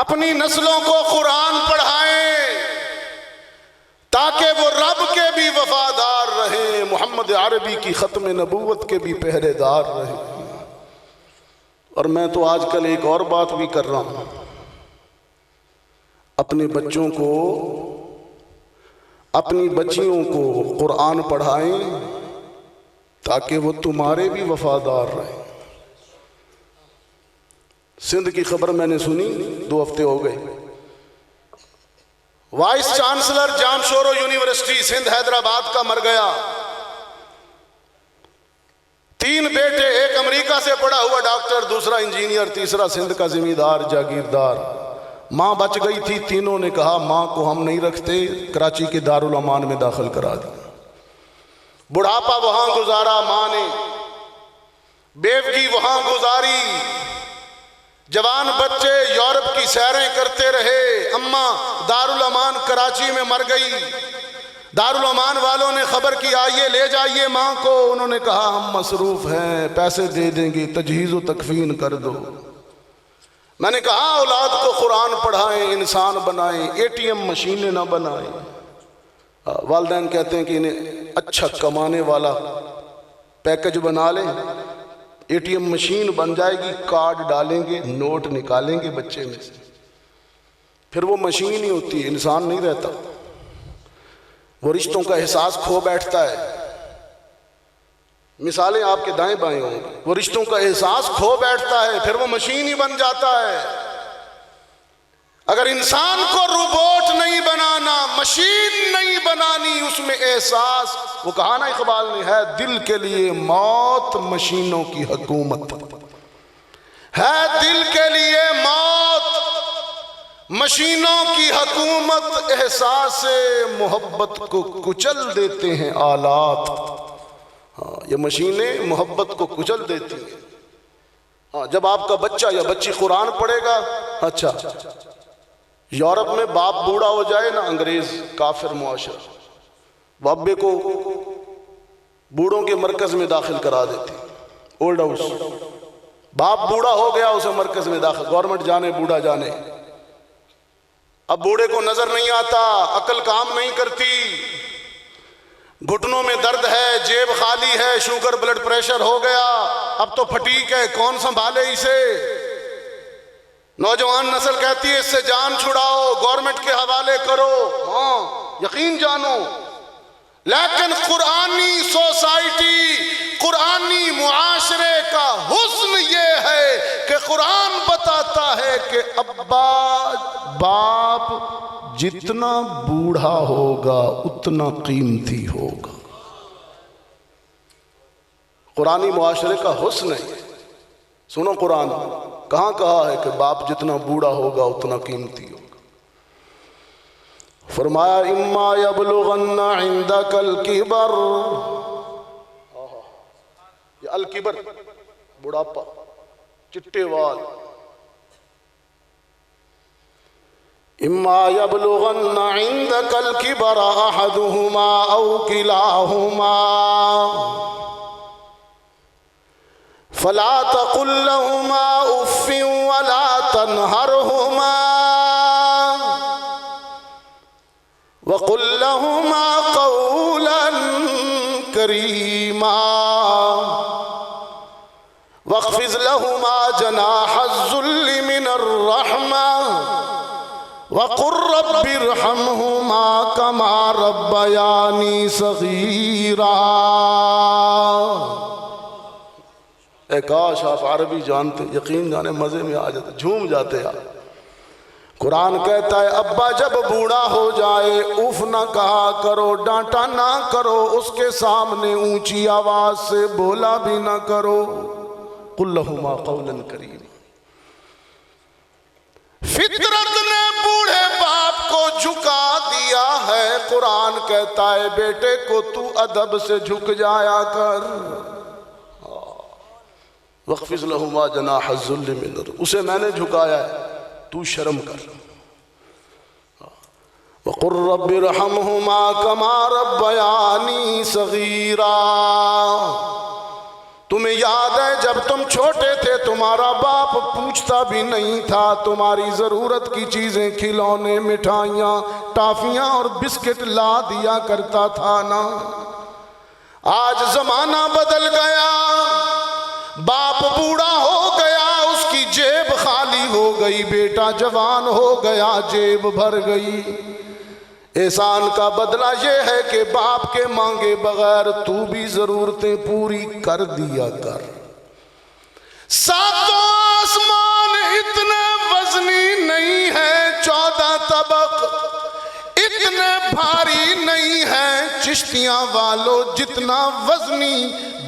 अपनी नस्लों को कुरान पढ़ाएं ताकि वो रब के भी वफादार रहे, मोहम्मद अरबी की ख़त्म नबूवत के भी पहरेदार रहे। और मैं तो आजकल एक और बात भी कर रहा हूँ, अपने बच्चों को, अपनी बच्चियों को कुरान पढ़ाएं ताकि वो तुम्हारे भी वफादार रहें। सिंध की खबर मैंने सुनी, 2 हफ्ते हो गए, vice chancellor Jamshoro university Sindh Hyderabad का मर गया। 3 बेटे, एक अमेरिका से पढ़ा हुआ डॉक्टर, दूसरा इंजीनियर, तीसरा सिंध का जिम्मेदार जागीरदार। मां बच गई थी, तीनों ने कहा मां को हम नहीं रखते, कराची के दारुल अमान में दाखिल करा दिया। बुढ़ापा वहां गुजारा मां ने, बेवगी वहां गुजारी, जवान बच्चे यूरोप की सैरें करते रहे। अम्मा दारुल अमान कराची में मर गई। दारुल अमान वालों ने खबर की आइए ले जाइए मां को। उन्होंने कहा हम मसरूफ हैं, पैसे दे देंगे, तजहीज़ व तकफीन कर दो। मैंने कहा औलाद को कुरान पढ़ाएं, इंसान बनाएं, ATM मशीनें ना बनाएं। वालिदैन कहते हैं कि इन्हें अच्छा कमाने वाला पैकेज बना लें, ATM मशीन बन जाएगी, कार्ड डालेंगे, नोट निकालेंगे बच्चे में से, फिर वो मशीन ही होती है, इंसान नहीं रहता। वो रिश्तों का एहसास खो बैठता है। मिसालें आपके दाएं बाएं होंगी, वो रिश्तों का एहसास खो बैठता है, फिर वो मशीन ही बन जाता है। अगर इंसान को रोबोट नहीं बनाना, मशीन नहीं बनानी, उसमें एहसास, वो कहा ना इकबाल ने, है दिल के लिए मौत मशीनों की हुकूमत, है दिल के लिए मौत मशीनों की हुकूमत। एहसास मोहब्बत को कुचल देते हैं आलात। हाँ, ये मशीनें मोहब्बत को कुचल देती हैं। हाँ, जब आपका बच्चा या बच्ची कुरान पढ़ेगा, अच्छा यूरोप में बाप बूढ़ा हो जाए ना, अंग्रेज काफिर मुआशरा, बाबे को बूढ़ों के मरकज में दाखिल करा देते, ओल्ड हाउस। बाप बूढ़ा हो गया, उसे मरकज में दाखिल, गवर्नमेंट जाने बूढ़ा जाने। अब बूढ़े को नजर नहीं आता, अकल काम नहीं करती, घुटनों में दर्द है, जेब खाली है, शुगर ब्लड प्रेशर हो गया, अब तो फटीक है, कौन संभाले इसे। नौजवान नस्ल कहती है इससे जान छुड़ाओ, गवर्नमेंट के हवाले करो। हाँ, यकीन जानो, लेकिन कुरानी सोसाइटी, कुरानी मुआशरे का हुस्न ये है कि कुरान बताता है कि अब्बा बाप जितना बूढ़ा होगा उतना कीमती होगा। कुरानी मुआशरे का हुस्न है। सुनो, कुरान कहाँ कहा है कि बाप जितना बूढ़ा होगा उतना कीमती होगा। फरमाया इम्मा यबलुगन्ना इंदकल किबर, ये अल किबर बुढ़ापा, चिट्टे वाल। इम्मा यबलुगन्ना इंदकल किबर अहदुहुमा औ किलाहुमा फला तकुल लहुमा उफ्फिन वला तनहरहुमा वकुल लहुमा कौलन करीमा वख्फिज लहुमा जनाहज़्ज़ुल्लि मिनर रहमा वक़ुर रब्बिरहमहुमा कमा रब्बयानी सग़ीरा। काश आप अरबी जानते, यकीन जाने मजे में आ जाते, झूम जाते आप। कुरान कहता है अब्बा जब बूढ़ा हो जाए उफ ना कहा करो, डांटा ना करो, उसके सामने ऊंची आवाज से बोला भी ना करो। कुल लहुमा कौलन करीम। फितरत ने बूढ़े बाप को झुका दिया है। कुरान कहता है बेटे को तू अदब से झुक जाया कर। वक़्फ़िज़ लहुमा जनाहज़्ज़ुल्लि मिनर, उसे मैंने झुकाया है, तू शर्म कर। वक़ुर रब्बिरहमहुमा कमा रब्बयानी सग़ीरा, तुम्हें याद है जब तुम छोटे थे तुम्हारा बाप पूछता भी नहीं था, तुम्हारी जरूरत की चीजें खिलौने मिठाइयाँ टॉफियाँ और बिस्किट ला दिया करता था ना। आज जमाना बदल गया, बाप बूढ़ा हो गया, उसकी जेब खाली हो गई, बेटा जवान हो गया, जेब भर गई। एहसान का बदला यह है कि बाप के मांगे बगैर तू भी जरूरतें पूरी कर दिया कर। सातों आसमान इतने वजनी नहीं है, 14 तबक इतने भारी नहीं है, चिश्तियां वालों जितना वजनी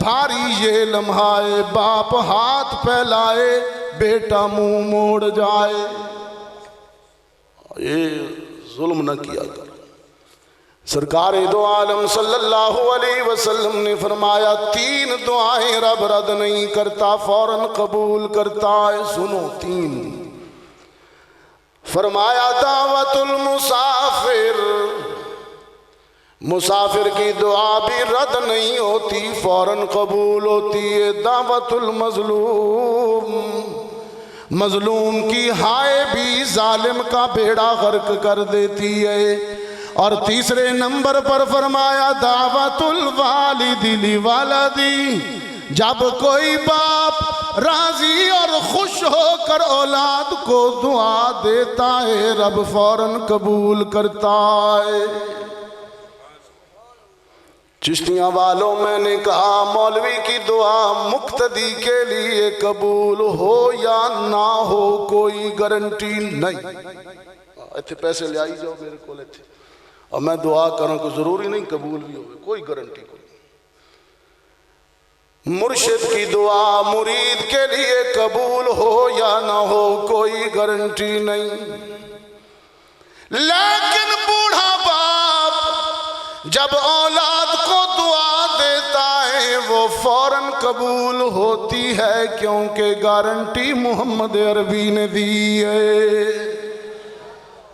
भारी ये लम्हाए, बाप हाथ फैलाए बेटा मुंह मोड़ जाए। ये जुल्म न किया कर। सरकार दो आलम सल्लल्लाहु अलैहि वसल्लम ने फरमाया 3 दुआएं रब रद्द नहीं करता, फौरन कबूल करता है। सुनो 3। फरमाया दावतुल मुसाफिर, मुसाफिर की दुआ भी रद्द नहीं होती, फौरन कबूल होती है। दावतुल मजलूम, मजलूम की हाय भी जालिम का बेड़ा गर्क कर देती है। और तीसरे नंबर पर फरमाया दावतुल वालिदी लिवालदी, जब कोई बाप राजी और खुश होकर औलाद को दुआ देता है रब फौरन कबूल करता है। चिश्तियां वालों मैंने कहा मौलवी की दुआ मुक्तदी के लिए कबूल हो या ना हो कोई गारंटी नहीं। इतने पैसे ले आई जाओ मेरे को इतने और मैं दुआ करूं को जरूरी नहीं कबूल भी हो, कोई गारंटी कोई। मुर्शिद की दुआ मुरीद के लिए कबूल हो या ना हो कोई गारंटी नहीं। लेकिन बूढ़ा बाप जब औलाद को दुआ देता है वो फौरन कबूल होती है, क्योंकि गारंटी मोहम्मद अरबी ने दी है।